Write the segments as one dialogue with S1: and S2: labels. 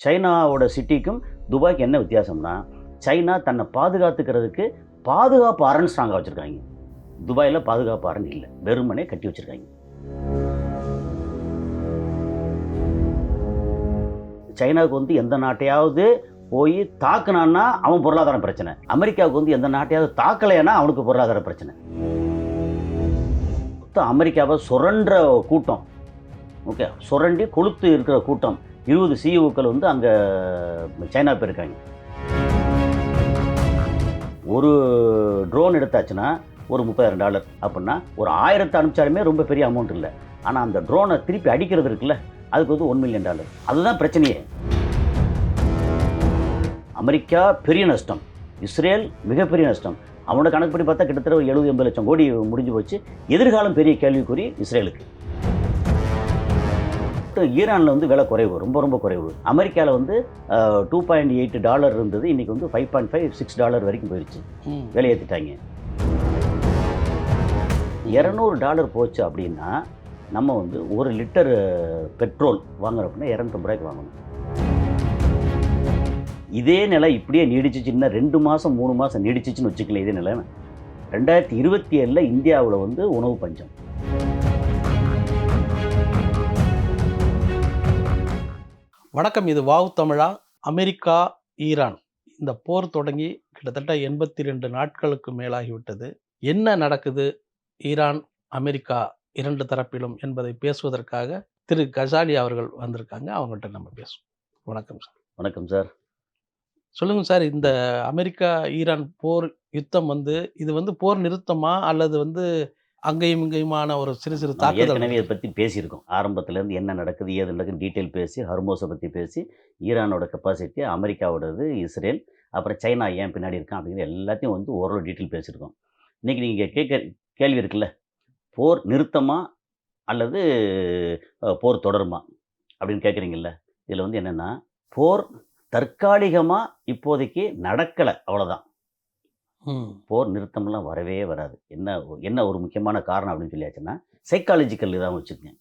S1: சைனாவோட சிட்டிக்கும் துபாய்க்கு என்ன வித்தியாசம்னா, சைனா தன்னை பாதுகாத்துக்கிறதுக்கு பாதுகாப்பு அரண் ஸ்ட்ராங்காக வச்சுருக்காங்க. துபாயில் பாதுகாப்பு அரண் இல்லை, வெறுமனே கட்டி வச்சுருக்காங்க. சைனாவுக்கு வந்து எந்த நாட்டையாவது போய் தாக்குனான்னா அவன் பொருளாதார பிரச்சனை, அமெரிக்காவுக்கு வந்து எந்த நாட்டையாவது தாக்கலைன்னா அவனுக்கு பொருளாதார பிரச்சனை. அமெரிக்காவை சுரண்ட கூட்டம், ஓகே, சுரண்டி கொளுத்து இருக்கிற கூட்டம் 20 சிஇஓக்கள் வந்து அங்கே சைனா போயிருக்காங்க. ஒரு ட்ரோன் எடுத்தாச்சுன்னா ஒரு $30,000 அப்படின்னா ஒரு 1000 அனுப்பிச்சாலுமே ரொம்ப பெரிய அமௌண்ட் இல்லை. ஆனால் அந்த ட்ரோனை திருப்பி அடிக்கிறது இருக்குல்ல, அதுக்கு வந்து $1 மில்லியன். அதுதான் பிரச்சனையே. அமெரிக்கா பெரிய நஷ்டம், இஸ்ரேல் மிகப்பெரிய நஷ்டம். அவனோட கணக்குப்படி பார்த்தா கிட்டத்தட்ட 70-80 லட்சம் கோடி முடிஞ்சு போச்சு. எதிர்காலம் பெரிய கேள்விக்குறி இஸ்ரேலுக்கு. ஈரானில் வந்து விலை குறைவு, ரொம்ப ரொம்ப குறைவு. அமெரிக்காவில் வந்து $2.8 இருந்தது, இன்றைக்கி வந்து $5.5-6 வரைக்கும் போயிடுச்சு. விலை ஏற்றிட்டாங்க. $200 போச்சு அப்படின்னா நம்ம வந்து 1 லிட்டர் பெட்ரோல் வாங்குறோம் அப்படின்னா $250 வாங்கணும். இதே நிலை இப்படியே நீடிச்சிச்சுன்னா 2 மாதம் 3 மாதம் நீடிச்சிச்சுன்னு வச்சுக்கல. இதே நிலை 2027 இந்தியாவில் வந்து உணவு பஞ்சம்.
S2: வணக்கம், இது வாவ் தமிழா. அமெரிக்கா ஈரான் இந்த போர் தொடங்கி கிட்டத்தட்ட 82 நாட்களுக்கு மேலாகிவிட்டது. என்ன நடக்குது ஈரான் அமெரிக்கா 2 தரப்பிலும் என்பதை பேசுவதற்காக திரு கசாலி அவர்கள் வந்திருக்காங்க. அவங்கள்ட்ட நம்ம பேசுவோம். வணக்கம் சார்.
S1: வணக்கம் சார்.
S2: சொல்லுங்க சார், இந்த அமெரிக்கா ஈரான் போர் யுத்தம் வந்து இது வந்து போர் நிறுத்தமா அல்லது வந்து அங்கேயும் இங்கேயுமான ஒரு சிறு சிறு தாக்குதல்?
S1: ஏற்கனவே இதை பற்றி பேசியிருக்கோம். ஆரம்பத்துலேருந்து என்ன நடக்குது ஏது நடக்குது டீட்டெயில் பேசி, ஹர்மோஸை பற்றி பேசி, ஈரானோட கெப்பாசிட்டி, அமெரிக்காவோடது, இஸ்ரேல், அப்புறம் சைனா ஏன் பின்னாடி இருக்கான் அப்படிங்கிற எல்லாத்தையும் வந்து ஓரளவு டீட்டெயில் பேசியிருக்கோம். இன்றைக்கி நீங்கள் கேள்வி இருக்குல்ல, போர் நிறுத்தமா அல்லது போர் தொடருமா அப்படின்னு கேட்குறீங்கல்ல. இதில் வந்து என்னென்னா, போர் தற்காலிகமாக இப்போதைக்கு நடக்கலை, அவ்வளோதான். போர் நிறுத்தம்லாம் வரவே வராது. என்ன ஒரு முக்கியமான காரணம் அப்படின்னு சொல்லியாச்சுன்னா, சைக்காலஜிக்கல் இதாக வச்சுக்கோங்க.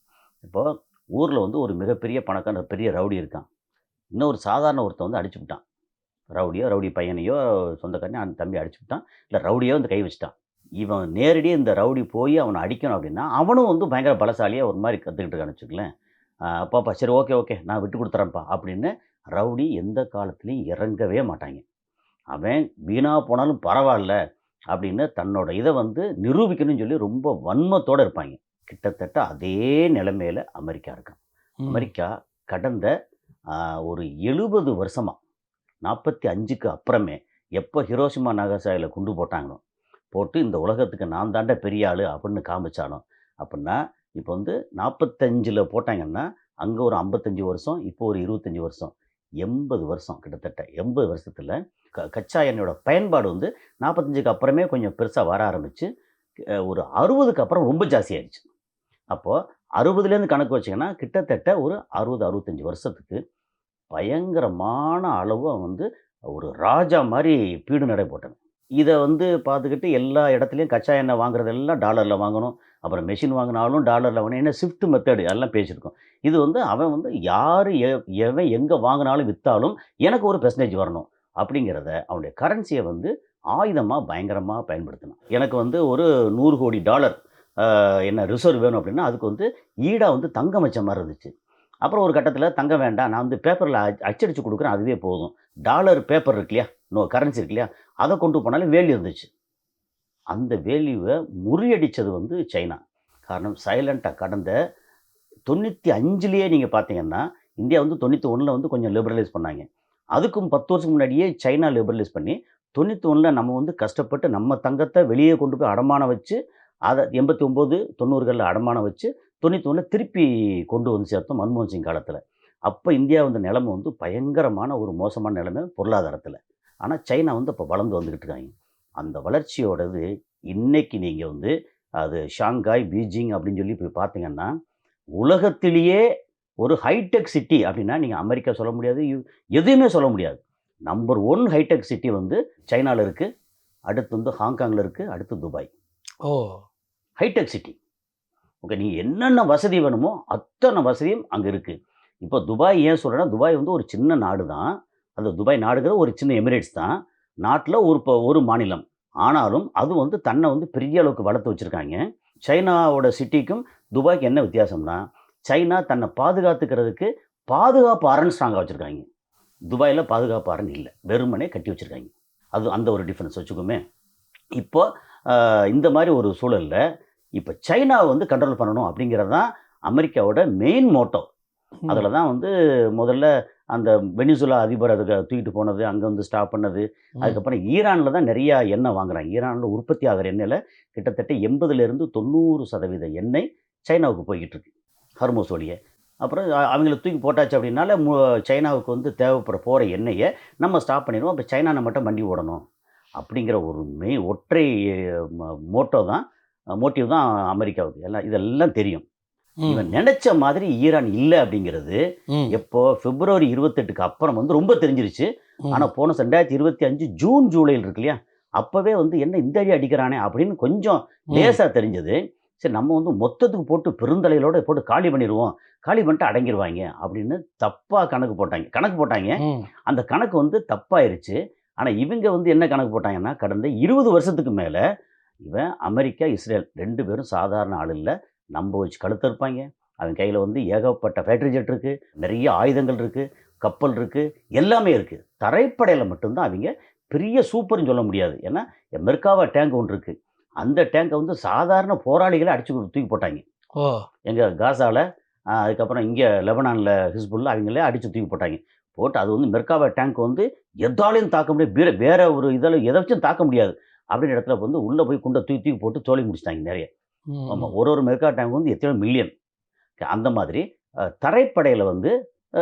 S1: இப்போது ஊரில் வந்து ஒரு மிகப்பெரிய பணக்கார பெரிய ரவுடி இருக்கான். இன்னொரு சாதாரண ஒருத்தன் வந்து அடிச்சுவிட்டான். ரவுடி பையனையோ சொந்தக்காரனையோ அந்த தம்பி அடிச்சுவிட்டான், இல்லை ரவுடியோ வந்து கை வச்சுட்டான். இவன் நேரடியாக இந்த ரவுடி போய் அவனை அடிக்கணும் அப்படின்னா அவனும் வந்து பயங்கர பலசாலியாக ஒரு மாதிரி கற்றுக்கிட்டு இருக்கான்னு வச்சுக்கலேன். அப்பாப்பா சரி ஓகே நான் விட்டு கொடுத்துறேன்ப்பா அப்படின்னு ரவுடி எந்த காலத்துலேயும் இறங்கவே மாட்டாங்க. அவன் வீணாக போனாலும் பரவாயில்ல அப்படின்னு தன்னோட இதை வந்து நிரூபிக்கணும்னு சொல்லி ரொம்ப வன்மத்தோடு இருப்பாங்க. கிட்டத்தட்ட அதே நிலைமையில் அமெரிக்கா இருக்கான். அமெரிக்கா கடந்த ஒரு 70 வருஷமாக 45க்கு அப்புறமே எப்போ ஹிரோஷிமா நாகசாகியில் குண்டு போட்டாங்களோ, போட்டு இந்த உலகத்துக்கு நான் தாண்ட பெரிய ஆள் அப்படின்னு காமிச்சானோ, அப்படின்னா இப்போ வந்து 45ல் போட்டாங்கன்னா அங்கே ஒரு 55 வருஷம், இப்போ ஒரு 25 வருஷம், 80 வருஷம். கிட்டத்தட்ட 80 வருஷத்தில் கச்சா எண்ணெயோட பயன்பாடு வந்து 45க்கு அப்புறமே கொஞ்சம் பெருசாக வர ஆரம்பித்து ஒரு 60க்கு அப்புறம் ரொம்ப ஜாஸ்தியாகிடுச்சு. அப்போது 60லேருந்து கணக்கு வச்சிங்கன்னா கிட்டத்தட்ட ஒரு 60-65 வருஷத்துக்கு பயங்கரமான அளவு வந்து ஒரு ராஜா மாதிரி பீடு நடை போட்டாங்க. இதை வந்து பார்த்துக்கிட்டு எல்லா இடத்துலையும் கச்சா எண்ணெய் வாங்குறதெல்லாம் டாலரில் வாங்கணும், அப்புறம் மெஷின் வாங்கினாலும் டாலரில் வாங்கணும். என்ன ஷிஃப்ட் மெத்தடு எல்லாம் பேசியிருக்கோம். இது வந்து அவன் வந்து யார் எவன் எங்கே வாங்கினாலும் விற்றாலும் எனக்கு ஒரு பெர்சன்டேஜ் வரணும் அப்படிங்கிறத அவனுடைய கரன்சியை வந்து ஆயுதமாக பயங்கரமாக பயன்படுத்தினான். எனக்கு வந்து ஒரு $100 கோடி என்ன ரிசர்வ் வேணும் அப்படின்னா அதுக்கு வந்து ஈடாக வந்து தங்கம் வச்ச மாதிரி இருந்துச்சு. அப்புறம் ஒரு கட்டத்தில் தங்கம் வேண்டாம், நான் வந்து பேப்பரில் அச்சடித்து கொடுக்குறேன், அதுவே போதும், டாலர் பேப்பர் இருக்கு இல்லையா, கரன்சி இருக்கு இல்லையா, அதை கொண்டு போனாலும் வேல்யூ இருந்துச்சு. அந்த வேல்யூவை முறியடித்தது வந்து சைனா. காரணம், சைலண்ட்டாக கடந்த 95லேயே நீங்கள் பார்த்தீங்கன்னா இந்தியா வந்து 91ல் வந்து கொஞ்சம் லிபரலைஸ் பண்ணாங்க. அதுக்கும் 10 வருஷம் முன்னாடியே சைனா லிபரலைஸ் பண்ணி 91ல் நம்ம வந்து கஷ்டப்பட்டு நம்ம தங்கத்தை வெளியே கொண்டு போய் அடமானம் வச்சு, அதை 89 90களில் அடமானம் வச்சு 91ல் திருப்பி கொண்டு வந்து சேர்த்தோம் மன்மோகன் சிங் காலத்தில். அப்போ இந்தியா வந்து நிலைமை வந்து பயங்கரமான ஒரு மோசமான நிலைமை பொருளாதாரத்தில். ஆனால் சைனா வந்து இப்போ வளர்ந்து வந்துக்கிட்டு இருக்காங்க. அந்த வளர்ச்சியோடது இன்றைக்கி நீங்கள் வந்து அது ஷாங்காய், பீஜிங் அப்படின்னு சொல்லி போய் பார்த்தீங்கன்னா, உலகத்திலேயே ஒரு ஹைடெக் சிட்டி அப்படின்னா நீங்கள் அமெரிக்கா சொல்ல முடியாது, எதுவுமே சொல்ல முடியாது. நம்பர் 1 ஹைடெக் சிட்டி வந்து சைனாவில் இருக்குது, அடுத்து வந்து ஹாங்காங்கில் இருக்குது, அடுத்து துபாய். Hitech city. ஓகே, நீங்கள் என்னென்ன வசதி வேணுமோ அத்தனை வசதியும் அங்கே இருக்குது. இப்போ துபாய் ஏன் சொல்கிறேன்னா, துபாய் வந்து ஒரு சின்ன நாடு தான். அந்த துபாய் நாடுங்கிறது ஒரு சின்ன எமிரேட்ஸ் தான். நாட்டில் ஒரு மாநிலம். ஆனாலும் அது வந்து தன்னை வந்து பெரிய அளவுக்கு வளர்த்து வச்சுருக்காங்க. சைனாவோட சிட்டிக்கும் துபாய்க்கு என்ன வித்தியாசம்னா, சைனா தன்னை பாதுகாத்துக்கிறதுக்கு பாதுகாப்பு அரண் ஸ்ட்ராங்கா வச்சுருக்காங்க. துபாயில பாதுகாப்பு அரண் இல்ல. வெறுமனே கட்டி வச்சுருக்காங்க. அது அந்த ஒரு டிஃபரன்ஸ் வச்சுக்குவோமே. இப்போ இந்த மாரி ஒரு சூழல்ல, இப்ப சைனாவ வந்து கண்ட்ரோல் பண்ணணும் அப்படிங்கிறது தான் அமெரிக்காவோட மெயின் மோட்டோ.
S2: ம்.
S1: அதில தான் வந்து முதல்ல அந்த வெனிசுலா அதிபர் அதுக்கு தூக்கிட்டு போனது, அங்க வந்து ஸ்டாப் பண்ணது.
S2: ம்.
S1: அதுக்கப்புறம் ஈரான்ல தான் நெறையா எண்ணெய் வாங்குறாங்க. ஈரான்ல உற்பத்தி ஆகுற எண்ணெயில கிட்டத்தட்ட 80லிருந்து 90% எண்ணெய் சைனாவுக்கு போய்க்கிட்டு இருக்கு. ஹர்மோஸ் வழியா. அப்புறம் அவங்கள தூக்கி போட்டாச்சு அப்படின்னால, சைனாவுக்கு வந்து போற எண்ணெய நம்ம ஸ்டாப் பண்ணிருவோம். அப்ப சைனா நம்மட்ட மண்டி ஓடணும். அப்படிங்கிற ஒரு ஒற்றை மோட்டோ தான் மோட்டிவ் தான் அமெரிக்காவுக்கு. இதெல்லாம் தெரியும். இவன்
S2: ம்.
S1: நெனச்ச மாதிரி ஈரான் இல்ல அப்படிங்கிறது,
S2: ம்.
S1: எப்போ பிப்ரவரி 28க்கு அப்புறம் வந்து ரொம்ப தெரிஞ்சிருச்சு. ஆனா
S2: ம்.
S1: போன 2025 ஜூன், ஜூலைல இருக்கு இல்லையா? அப்பவே வந்து என்ன இந்த அடி அடிக்கிறானே அப்படின்னு கொஞ்சம்
S2: ம்.
S1: லேசா தெரிஞ்சது. சரி நம்ம வந்து மொத்தத்துக்கு போட்டு பெருந்தலைகளோட போட்டு காலி பண்ணிருவோம். காலி பண்ணிட்டு அடங்கிருவாய்ங்க அப்படின்னு தப்பா கணக்கு போட்டாய்ங்க. கணக்கு போட்டாய்ங்க.
S2: ம்.
S1: அந்த கணக்கு வந்து தப்பாயிருச்சு. ஆனா இவங்க வந்து என்ன கணக்கு போட்டாங்கன்னா, கடந்த 20 வருஷத்துக்கு மேல இவன் அமெரிக்கா, இஸ்ரேல் 2 பேரும் சாதாரண ஆள் இல்ல. நம்ப வச்சு கழுத்த அறுப்பாய்ங்க. அவன் கையில வந்து ஏகப்பட்ட ஃபைட்டர் ஜெட் இருக்கு. நெறைய ஆயுதங்கள் இருக்கு. கப்பல் இருக்கு. எல்லாமே இருக்கு. தரைப்படையில மட்டும் தான் அவிங்க பெரிய சூப்பர்ன்னு சொல்ல முடியாது. ஏன்னா, மெர்காவா டேங்க் ஒண்ணு இருக்கு. அந்த டேங்க வந்து சாதாரண போராளிகள அடிச்சு தூக்கி போட்டாய்ங்க.
S2: ஓ!
S1: எங்க காசால, அதுக்கப்புறம் இங்க லெபனான்ல ஹிஸ்புல்லா அவங்களே அடிச்சு தூக்கி போட்டாய்ங்க. போட்டு அது வந்து மெர்காவா டேங்க் வந்து எதாலயும் தாக்க முடியாது. வேற ஒரு இதால எத வச்சும் தாக்க முடியாது. அப்படின்ற இடத்துல வந்து உள்ள போய் குண்ட தூக்கி தூக்கி போட்டு தோழி முடிச்சுட்டாங்க நெறைய. ஆமா.
S2: ம்.
S1: ஒரு மெர்கா டேங்க் வந்து எத்தனையோ மில்லியன். அந்த மாதிரி தரைப்படையில வந்து அ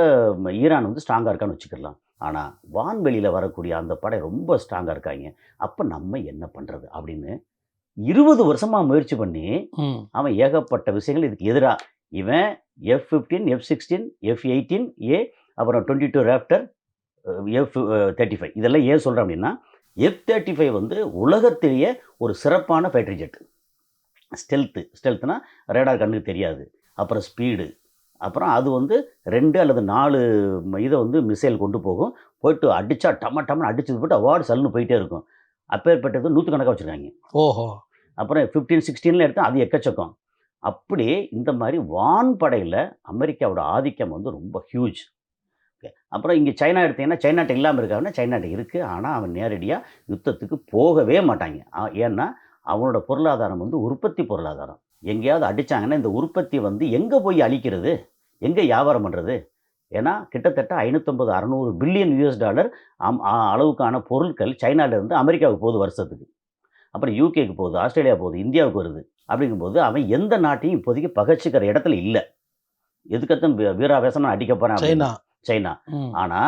S1: ஈரான் வந்து ஸ்ட்ராங்கா இருக்கான்னு வச்சுக்கலாம். ஆனா, வான்வெளியில வரக்கூடிய அந்த படை ரொம்ப ஸ்ட்ராங்கா இருக்காய்ங்க. அப்ப நம்ம என்ன பண்றது? அப்படின்னு 20 வருஷமா முயற்சி பண்ணி,
S2: ம்.
S1: அவன் ஏகப்பட்ட விஷயங்கள் இதுக்கு எதிரா, இவன் F-15, F-16, F-18A அப்புறம் 22 ராப்டர், F-35 இதெல்லாம் ஏன் சொல்றேன் அப்படின்னா, F-35 வந்து உலகத்திலேயே ஒரு சிறப்பான ஃபைட்டர் ஜெட். ஸ்டெல்த்னா ரேடார் கண்ணுக்கு தெரியாது. அப்புறம் ஸ்பீடு. அப்புறம் அது வந்து 2 அல்லது 4 இத வந்து மிசைல் கொண்டு போகும். போயிட்டு அடிச்சா டம டமன்னு அடிச்சது போட்டு அவார்டு சல்லுன்னு போயிட்டே இருக்கும். அப்பேற்பட்டது நூத்துக்கணக்கா வச்சிருக்காய்ங்க.
S2: ஓஹோ!
S1: அப்புறம் 15, 16ல எடுத்தா அது எக்கச்சக்கம். அப்படி இந்த மாரி வான்படையில அமெரிக்காவோட ஆதிக்கம் வந்து ரொம்ப ஹியூஜ். அப்புறம் இங்க சைனா எடுத்தீங்கன்னா, சைனாட்ட இல்லாம இருக்கான்னா, சைனாட்ட இருக்கு. ஆனா, அவன் நேரடியா யுத்தத்துக்கு போகவே மாட்டாய்ங்க. ஏன்னா, அவனோட பொருளாதாரம் வந்து உற்பத்தி பொருளாதாரம். எங்கேயாவது அடிச்சாங்கன்னா, இந்த உற்பத்தி வந்து எங்க போய் அழிக்கிறது? எங்க வியாபாரம் பண்றது? ஏன்னா, கிட்டத்தட்ட 550, 600 பில்லியன் யுஎஸ் டாலர் அளவுக்கான பொருட்கள் சைனால இருந்து அமெரிக்காவுக்கு போகுது வருஷத்துக்கு. அப்புறம் யுகேக்கு போகுது, ஆஸ்திரேலியா போகுது, இந்தியாவுக்கு வருது. அப்படிங்கும்போது, அவன் எந்த நாட்டையும் இப்போதைக்கு பகைச்சுக்கிற இடத்துல இல்ல. எதுக்கத்தும் வீராவேசமா அடிக்க போறேன் அப்படின்னு.
S2: சைனா.
S1: சைனா.
S2: ம்.
S1: ஆனா,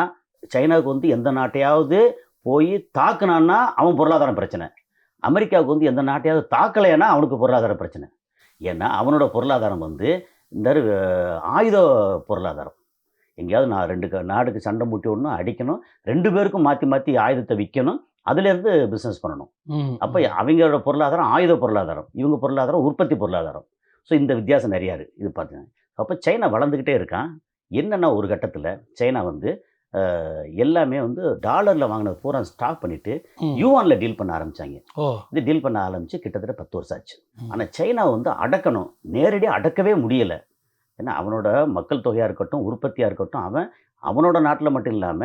S1: சைனாவுக்கு வந்து எந்த நாட்டையாவது போய் தாக்குனான்னா, அவன் பொருளாதாரம் பிரச்சனை. அமெரிக்காவுக்கு வந்து எந்த நாட்டையாவது தாக்கலைன்னா, அவனுக்கு பொருளாதார பிரச்சனை. ஏன்னா, அவனோட பொருளாதாரம் வந்து இந்த ஆயுத பொருளாதாரம். எங்கேயாவது நான் 2 நாடுக்கு சண்டை மூட்டி விடணும், அடிக்கணும். 2 பேருக்கும் மாத்தி மாத்தி ஆயுதத்த விக்கணும். அதிலேருந்து பிசினஸ் பண்ணணும்.
S2: ம்.
S1: அப்ப
S2: ம்.
S1: அவங்களோட பொருளாதாரம் ஆயுத பொருளாதாரம். இவங்க பொருளாதாரம் உற்பத்தி பொருளாதாரம். ஸோ இந்த வித்தியாசம் நெறையா இருக்கு. இது பார்த்தீங்கன்னா. அப்ப சைனா வளர்ந்துகிட்டே இருக்கான். என்னன்னா ஒரு கட்டத்தில சைனா வந்து எல்லாமே வந்து டாலர்ல வாங்கினது பூரா ஸ்டாப் பண்ணிட்டு,
S2: ம்.
S1: யுவான்ல டீல் பண்ண ஆரம்பிச்சாங்க.
S2: ஓ!
S1: இது டீல் பண்ண ஆரம்பிச்சு கிட்டத்தட்ட 10 வருஷம் ஆச்சு.
S2: ம்.
S1: ஆனா சைனாவ வந்து அடக்கணும். நேரடியா அடக்கவே முடியல. ஏன்னா அவனோட மக்கள் தொகையா இருக்கட்டும், உற்பத்தியா இருக்கட்டும், அவனோட நாட்ல மட்டும் இல்லாம,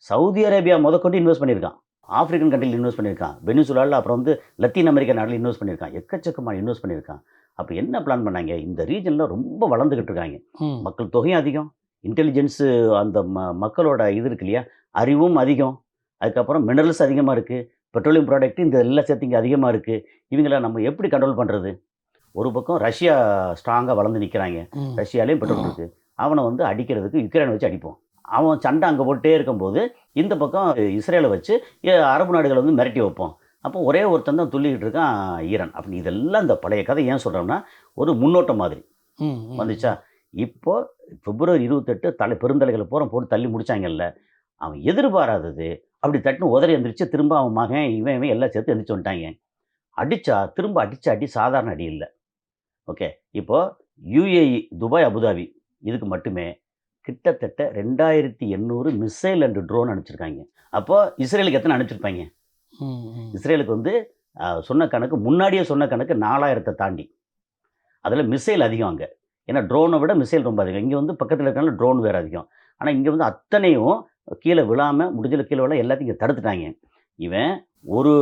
S1: சவுதி அரேபியா முதற்கொண்டு இன்வெஸ்ட் பண்ணியிருக்கான். ஆப்பிரிக்கன் கண்ட்ரில இன்வெஸ்ட் பண்ணியிருக்கான். வெனிசுலால அப்புறம் வந்து லத்தீன் அமெரிக்கா நாடுல இன்வெஸ்ட் பண்ணியிருக்கான். எக்கச்சக்கமா இன்வெஸ்ட் பண்ணியிருக்கான். அப்ப என்ன பிளான் பண்ணாங்க? இந்த ரீஜியன்ல ரொம்ப வளர்ந்துகிட்டு இருக்காங்க.
S2: ம்.
S1: மக்கள் தொகையும் அதிகம். இன்டெலிஜென்ஸ் அந்த மக்களோட இது இருக்கு இல்லையா? அறிவும் அதிகம். அதுக்கப்புறம் மினரல்ஸ் அதிகமா இருக்கு. பெட்ரோலியம் ப்ராடக்ட் இந்த எல்லாம் சேர்த்து இங்க அதிகமா இருக்கு. இவங்கள நம்ம எப்படி கண்ட்ரோல் பண்றது? ஒரு பக்கம் ரஷ்யா ஸ்ட்ராங்கா வளர்ந்து நிக்கிறாங்க.
S2: ம்.
S1: ரஷ்யாலயும் பெட்ரோல் இருக்கு. அவன வந்து அடிக்கிறதுக்கு யுக்ரைன வச்சு அடிப்போம். அவன் சண்டை அங்க போட்டுட்டே இருக்கும்போது, இந்த பக்கம் இஸ்ரேல வச்சு அரபு நாடுகள வந்து மிரட்டி வைப்போம். அப்போ ஒரே ஒருத்தன் தான் துள்ளிக்கிட்டு இருக்கான் ஈரான். அப்ப இதெல்லாம் இந்த பழைய கதை ஏன் சொல்றோம்னா, ஒரு முன்னோட்டம் மாதிரி.
S2: ம். ம்.
S1: வந்துச்சா? இப்போ பிப்ரவரி 28 பெருந்தலைகள பூரா போட்டு தள்ளி முடிச்சாங்கல்ல. அவன் எதிர்பாராதது, அப்படி தட்டுன்னு உதறி எந்திரிச்சு திரும்ப அவன் மகன், இவன் எல்லாம் சேர்த்து எந்திரிச்சு வந்துட்டாய்ங்க. அடிச்சா, திரும்ப அடிச்ச அடி சாதாரண அடி இல்ல. ஓகே. இப்போ UAE, துபாய், அபுதாபி இதுக்கு மட்டுமே கிட்டத்தட்ட 2800 மிசைல் அண்ட் ட்ரோன் அனுப்பிச்சிருக்காங்க. அப்போ இஸ்ரேலுக்கு எத்தனை அனுப்பிச்சிருப்பாங்க?
S2: ம், ம்.
S1: இஸ்ரேலுக்கு வந்து சொன்ன கணக்கு, முன்னாடியே சொன்ன கணக்கு 4000 தாண்டி. அதில மிசைல் அதிகம் அங்க. ஏன்னா ட்ரோனை விட மிசைல் ரொம்ப அதிகம். இங்க வந்து பக்கத்தில இருக்கனால ட்ரோன் வேற அதிகம். ஆனா இங்க வந்து அத்தனையும் கீழ விழாம, முடிஞ்ச அளவுக்கு கீழ விழ எல்லாத்தையும் இங்க தடுத்துட்டாங்க. இவன் ஒரு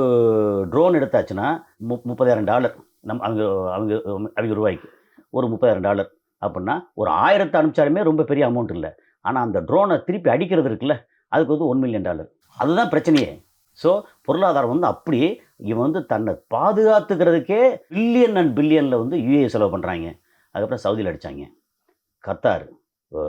S1: ட்ரோன் எடுத்தாச்சுன்னா $30,000 அவங்க அவங்க அவங்க ரூபாய்க்கு. ஒரு $30,000 அப்புட்ன்னா, ஒரு 1000 அனுப்பிச்சாலுமே ரொம்ப பெரிய அமௌண்ட் இல்ல. ஆனா அந்த ட்ரோன திருப்பி அடிக்கிறது இருக்குல்ல, அதுக்கு வந்து $1,000,000. அதுதான் பிரச்சனையே. ஸோ பொருளாதாரம் வந்து அப்படி இவன் வந்து தன்னை பாதுகாத்துக்கிறதுக்கே பில்லியன் அண்ட் பில்லியன்ல வந்து யுஏஇ செலவு பண்றாங்க. அதுக்கப்புறம் சவுதியில அடிச்சாங்க. கத்தார், அ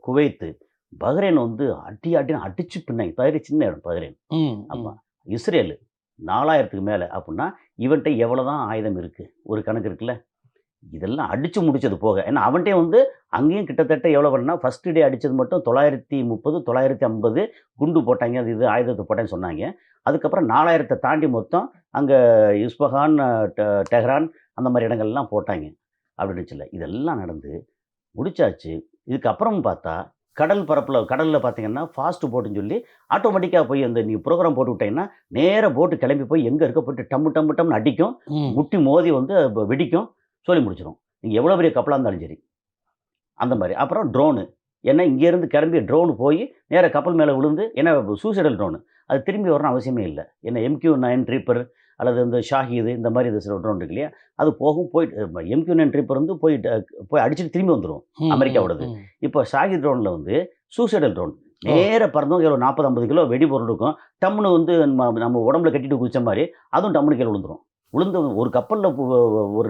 S1: குவைத்து, பஹ்ரைன் வந்து அடி அடின்னு அடிச்சு பின்னாங்க. பஹ்ரைன் சின்ன இடம் பஹ்ரைன்.
S2: ம்,
S1: ஆமா.
S2: ம்.
S1: இஸ்ரேல் 4000க்கு மேல அப்புட்ன்னா, இவன்ட்ட எவ்வளோதான் ஆயுதம் இருக்கு? ஒரு கணக்கு இருக்குல்ல. இதெல்லாம் அடிச்சு முடிச்சது போக. ஏன்னா அவன்ட்டயும் வந்து அங்கேயும் கிட்டத்தட்ட எவ்வளோ பண்ணா, ஃபர்ஸ்ட் டே அடிச்சது மட்டும் 930, 950 குண்டு போட்டாங்க. அது இது ஆயுதத்த போட்டேன்னு சொன்னாங்க. அதுக்கப்புறம் 4000 தாண்டி மொத்தம் அங்க இஸ்பஹான், டெ டெஹ்ரான் அந்த மாரி இடங்கள்லாம் போட்டாங்க. அப்படி இருந்துச்சுல்ல. இதெல்லாம் நடந்து முடிச்சாச்சு. இதுக்கப்புறம் பார்த்தா, கடல்ல பார்த்தீங்கன்னா, ஃபாஸ்ட் போட்டுன்னு சொல்லி ஆட்டோமேட்டிக்கா போய் அந்த நீங்க புரோகிராம் போட்டு விட்டீங்கன்னா, நேரா போட் கிளம்பி போய் எங்க இருக்க போயிட்டு டம்மு டம்மு டம்னு அடிக்கும்.
S2: ம்.
S1: முட்டி மோதி வந்து வெடிக்கும். சொல்லி முடிச்சிரும். நீங்க எவ்வளோ பெரிய கப்பலா இருந்தாலும் சரி. அந்த மாரி. அப்புறம் ட்ரோனு. ஏன்னா இங்கேருந்து கிளம்பி ட்ரோன் போய் நேரா கப்பல் மேல விழுந்து, ஏன்னா சூசைடல் ட்ரோனு. அது திரும்பி வரணும்னு அவசியமே இல்ல. ஏன்னா MQ-9 ரீப்பர் அல்லது இந்த ஷாஹீது இந்த மாரி சில ட்ரோன் இருக்கு இல்லையா? அது போகும் போயிட்டு MQ-9 ரீப்பர் வந்து போய் அடிச்சுட்டு திரும்பி வந்துரும்.
S2: ம்,
S1: அமெரிக்காவோடது.
S2: ம்.
S1: இப்போ ஷாஹீத் ட்ரோன்ல வந்து சூசைடல் ட்ரோன். நேரா பறந்தவங்க எவ்வளோ 40, 50 கிலோ வெடிபொருள் இருக்கும். டம்முனு வந்து நம்ம உடம்புல கட்டிட்டு குதிச்ச மாரி, அதுவும் டம்முனு கீழ விழுந்துரும். விழுந்து ஒரு கப்பல்ல ஒரு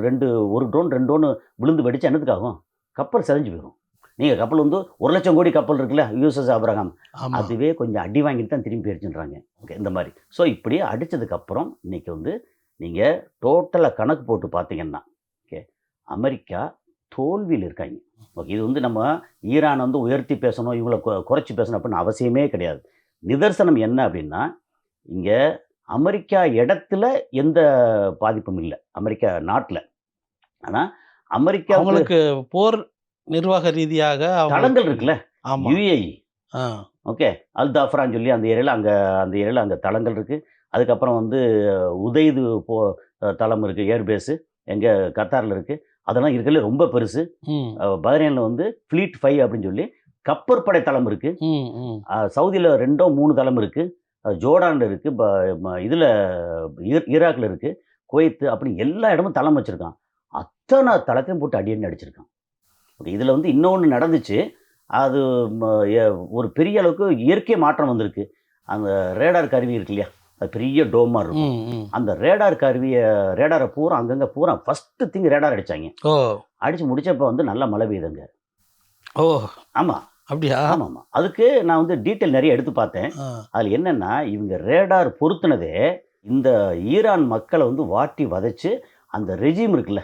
S1: ட்ரோன் 2 ட்ரோன் விழுந்து வெடிச்சா என்னத்துக்கு ஆகும்? கப்பல் சிதைஞ்சு போயிரும். நீங்க கப்பல் வந்து 1,00,000 கோடி கப்பல் இருக்குல்ல, யுஎஸ்எஸ் ஆபிரகாம்.
S2: ஆமா.
S1: அதுவே கொஞ்சம் அடி வாங்கிட்டு தான் திரும்பி போயிருச்சுன்றாங்க. ஓகே இந்த மாரி. ஸோ இப்படி அடிச்சதுக்கப்புறம் இன்னைக்கு வந்து நீங்க டோட்டலா கணக்கு போட்டு பார்த்தீங்கன்னா, ஓகே அமெரிக்கா தோல்வியில இருக்காங்க. ஓகே இது வந்து நம்ம ஈரான் வந்து உயர்த்தி பேசணும், இவங்கள குறைச்சு பேசணும் அப்படின்னு அவசியமே கிடையாது. நிதர்சனம் என்ன அப்படின்னா, இங்க அமெரிக்கா இடத்துல எந்த பாதிப்பும் இல்ல. அமெரிக்கா நாட்ல. ஆனா அமெரிக்காவுக்கு
S2: அவங்களுக்கு போர் நிர்வாக ரீதியாக
S1: தளங்கள்
S2: அவங்களுக்கு
S1: இருக்குல்ல.
S2: ஆமா.
S1: யுஏஇ
S2: ஆ.
S1: ஓகே. அல் தாஃப்ரான்னு சொல்லி அந்த ஏரியால தளங்கள் இருக்கு. அதுக்கப்புறம் வந்து உதைது தளம் இருக்கு. ஏர்பேஸு எங்க கத்தார்ல இருக்கு. அதெல்லாம் இருக்கறதுலே ரொம்ப பெருசு.
S2: ம்.
S1: பஹ்ரைன்ல வந்து ஃப்ளீட் 5 அப்படின்னு சொல்லி கப்பற்படை தளம் இருக்கு.
S2: ம், ம்.
S1: சவுதியில 2ஓ 3 தளம் இருக்கு. ஜோர்டான்ல இருக்கு. ப ம இதுல ஈராக்ல இருக்கு. குவைத் அப்படி எல்லா இடமும் தளம் வச்சிருக்கான். அத்தன தளத்தையும் போட்டு அடி அடின்னு அடிச்சிருக்கான். இதுல வந்து இன்னொன்னு நடந்துச்சு. அது ம எ ஒரு பெரிய அளவுக்கு இயற்கை மாற்றம் வந்திருக்கு. அந்த ரேடார் கருவி இருக்கு இல்லையா? அது பெரிய டோமா இருக்கும்.
S2: ம், ம்.
S1: அந்த ரேடார பூரா அங்கங்க பூரா ஃபர்ஸ்ட் திங் ரேடார் அடிச்சாங்க.
S2: ஓ!
S1: அடிச்சு முடிச்சப்ப வந்து நல்லா மழை பெய்யுதுங்க.
S2: ஓ!
S1: ஆமா.
S2: அப்படியா?
S1: ஆமாமா. அதுக்கு நான் வந்து டீட்டெயில் நெறைய எடுத்து பார்த்தேன்.
S2: ஆ.
S1: அதுல என்னன்னா, இவங்க ரேடார் பொருத்துனதே இந்த ஈரான் மக்கள வந்து வாட்டி வதைச்சு, அந்த ரெஜிம் இருக்குல்ல,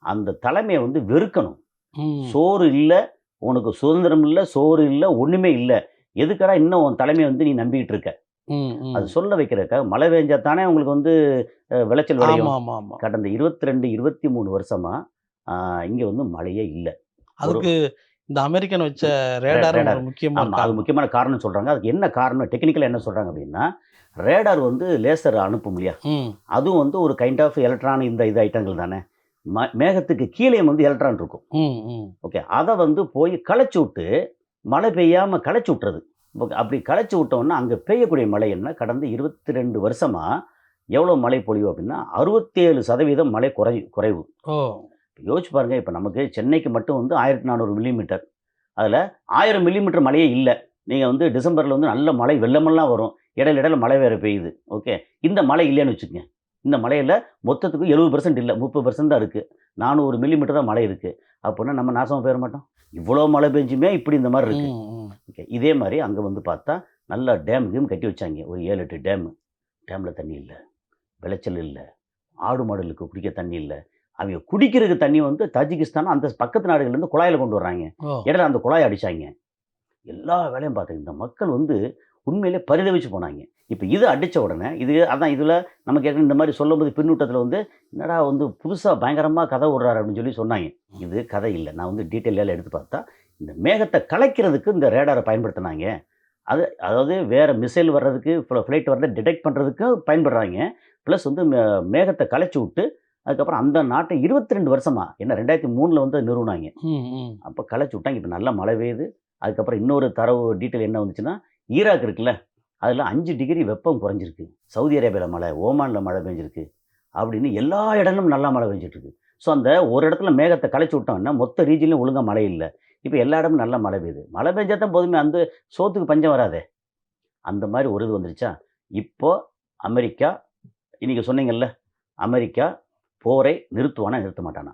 S1: அந்த தலைமைய வந்து வெறுக்கணும்.
S2: ம்.
S1: சோறு இல்ல, உனக்கு சுதந்திரம் இல்ல, சோறு இல்ல, ஒண்ணுமே இல்ல. எதுக்குடா இன்னும் உன் தலைமைய வந்து நீ நம்பிக்கிட்டு இருக்க?
S2: ம்,
S1: அது
S2: ம்.
S1: சொல்ல வைக்கிறதுக்காக மழை பெஞ்சா தானே உங்களுக்கு வந்து விளைச்சல் விளையும்.
S2: ஆமாமாமா.
S1: கடந்த 22, 23 வருஷமா அ இங்க வந்து மழையே இல்ல. ஒரு
S2: அதுக்கு இந்த அமெரிக்கன் வச்ச ரேடாரும் ஒரு
S1: ரேடார்.
S2: முக்கியமான
S1: ஆமா. அது
S2: காரணம்.
S1: முக்கியமான காரணம் சொல்றாங்க. அதுக்கு என்ன காரணம் டெக்னிக்கலா என்ன சொல்றாங்க அப்டின்னா, ரேடார் வந்து லேசர் அனுப்பும் இல்லையா?
S2: ம்.
S1: அதுவும் வந்து ஒரு கைண்ட் ஆஃப் எலக்ட்ரான் இது ஐட்டங்கள் தானே. மேகத்துக்கு கீழயும் வந்து எலக்ட்ரான் இருக்கும்.
S2: ம், ம்.
S1: ஓகே. அத வந்து போய் கலச்சு விட்டு, மழை பெய்யாம கலச்சு விட்டுறது. அப்படி கலச்சு விட்டோம்னா, அங்க பெய்யக்கூடிய மழை என்ன, கடந்த 22 வருஷமா எவ்வளோ மழை பொழிவு அப்படின்னா, 67% மழை குறைவு.
S2: ஓ!
S1: யோசிச்சு பாருங்க, இப்ப நமக்கு சென்னைக்கு மட்டும் வந்து 1400 மில்லிமீட்டர். அதுல 1000 மில்லிமீட்டர் மழையே இல்ல. நீங்க வந்து டிசம்பர்ல வந்து நல்ல மழை வெள்ளமெல்லாம் வரும். இடையில மழை வேற பெய்யுது. ஓகே. இந்த மழை இல்லன்னு வச்சுக்கங்க. இந்த மழையில மொத்தத்துக்கு 70% இல்ல. 30% தான் இருக்கு. 400 மில்லிமீட்டர் தான் மழை இருக்கு. அப்பன்னா நம்ம நாசமா போயிற மாட்டோம்? இவ்வளோ மழை பெஞ்சுமே இப்படி இந்த மாரி இருக்கு.
S2: ம், ம்.
S1: ஓகே. இதே மாரி அங்க வந்து பார்த்தா, நல்லா டேம் கட்டி வச்சாங்க. ஒரு 7, 8 டேமு. டேம்ல தண்ணி இல்ல. விளைச்சல் இல்ல. ஆடு மாடுகளுக்கு குடிக்க தண்ணி இல்ல. அவைங்க குடிக்கிறதுக்கு தண்ணி வந்து தஜிகிஸ்தான் அந்த பக்கத்து நாடுகள்லேருந்து குழாயில கொண்டு வர்றாங்க.
S2: ஓ!
S1: இடையில அந்த குழாய அடிச்சாங்க. எல்லா வேலையும் பார்த்தீங்க. இந்த மக்கள் வந்து உண்மையிலே பரிதவிச்சு போனாங்க. இப்ப இது அடிச்ச உடனே, அதான் இதுல நமக்கு ஏற்கனவே இந்த மாரி சொல்லும்போது பின்னூட்டத்துல வந்து, "என்னடா வந்து புதுசா பயங்கரமா கதை விடுறாரு" அப்படின்னு சொல்லி சொன்னாங்க. இது கதை இல்ல. நான் வந்து டீட்டெயிலா எடுத்து பார்த்தா, இந்த மேகத்தை கலைக்கிறதுக்கு இந்த ரேடாரை பயன்படுத்தினாங்க. அதாவது வேற மிசைல் வர்றதுக்கு, ஃப்ளைட் வர்றத டிடெக்ட் பண்ணுறதுக்கு பயன்படுறாங்க. ப்ளஸ் வந்து மேகத்தை கலைச்சு விட்டு, அதுக்கப்புறம் அந்த நாட்டை 22 வருஷமா, என்ன 2003ல வந்து நிறுவுனாங்க.
S2: ம், ம்.
S1: அப்போ கலைச்சு விட்டாங்க. இப்போ நல்லா மழை பெய்யுது. அதுக்கப்புறம் இன்னொரு தரவு டீட்டெயில் என்ன வந்துச்சுன்னா, ஈராக் இருக்குல்ல, அதில 5 டிகிரி வெப்பம் குறைஞ்சிருக்கு. சவுதி அரேபியால மழை, ஓமான்ல மழை பெஞ்சிருக்கு. அப்படின்னு எல்லா இடங்களும் நல்லா மழை பெஞ்சுட்டு இருக்கு. ஸோ அந்த ஒரு இடத்துல மேகத்தை கலைச்சு விட்டோம்னா, மொத்த ரீஜன்லயும் ஒழுங்கா மழை இல்ல. இப்ப எல்லா இடமும் நல்லா மழை பெய்யுது. மழை பெஞ்சா தான் போதுமே, அந்த சோத்துக்கு பஞ்சம் வராதே! அந்த மாரி ஒரு இது வந்துருச்சா, இப்போ அமெரிக்கா நீங்க சொன்னீங்கல்ல, அமெரிக்கா போரை நிறுத்துவானா, நிறுத்த மாட்டானா?